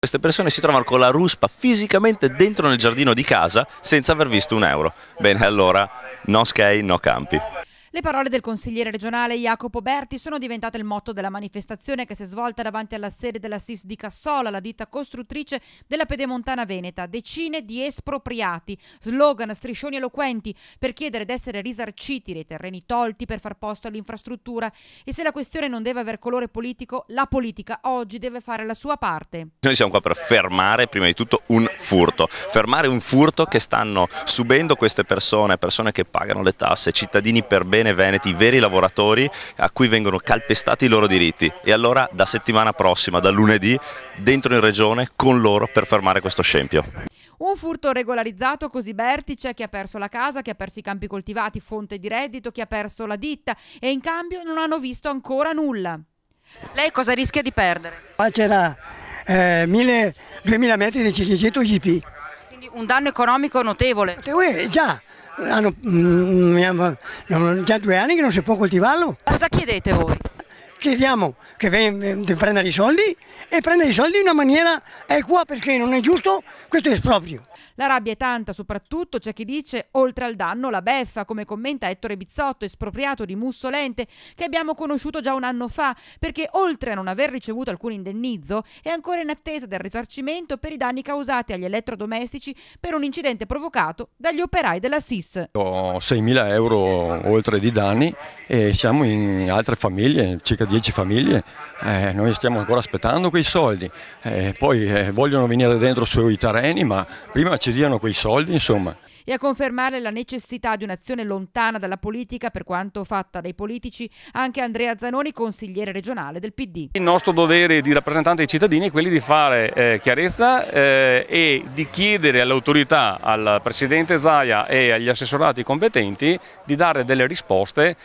Queste persone si trovano con la ruspa fisicamente dentro nel giardino di casa senza aver visto un euro. Bene, allora, no skate, no campi. Le parole del consigliere regionale Jacopo Berti sono diventate il motto della manifestazione che si è svolta davanti alla sede della SIS di Cassola, la ditta costruttrice della Pedemontana Veneta. Decine di espropriati, slogan, striscioni eloquenti per chiedere di essere risarciti dei terreni tolti per far posto all'infrastruttura. E se la questione non deve aver colore politico, la politica oggi deve fare la sua parte. Noi siamo qua per fermare prima di tutto un furto, fermare un furto che stanno subendo queste persone che pagano le tasse, cittadini per bene veneti, veri lavoratori a cui vengono calpestati i loro diritti. E allora da settimana prossima, da lunedì, dentro in regione con loro per fermare questo scempio. Un furto regolarizzato, così Berti, c'è chi ha perso la casa, chi ha perso i campi coltivati, fonte di reddito, chi ha perso la ditta e in cambio non hanno visto ancora nulla. Lei cosa rischia di perdere? Qua c'era 1000-2000 metri di ciliegito GP. Quindi un danno economico notevole. Già, già 2 anni che non si può coltivarlo. Cosa chiedete voi? Chiediamo che prendere i soldi e prendere i soldi in una maniera equa, perché non è giusto questo esproprio. La rabbia è tanta, soprattutto c'è chi dice oltre al danno la beffa, come commenta Ettore Bizzotto, espropriato di Mussolente, che abbiamo conosciuto già un anno fa, perché oltre a non aver ricevuto alcun indennizzo è ancora in attesa del risarcimento per i danni causati agli elettrodomestici per un incidente provocato dagli operai della SIS. Ho 6.000 euro oltre di danni e siamo in altre famiglie, circa 10 famiglie, noi stiamo ancora aspettando quei soldi, poi vogliono venire dentro sui terreni, ma prima ci diano quei soldi, insomma. E a confermare la necessità di un'azione lontana dalla politica, per quanto fatta dai politici, anche Andrea Zanoni, consigliere regionale del PD. Il nostro dovere di rappresentante dei cittadini è quello di fare chiarezza e di chiedere alle autorità, al Presidente Zaia e agli assessorati competenti di dare delle risposte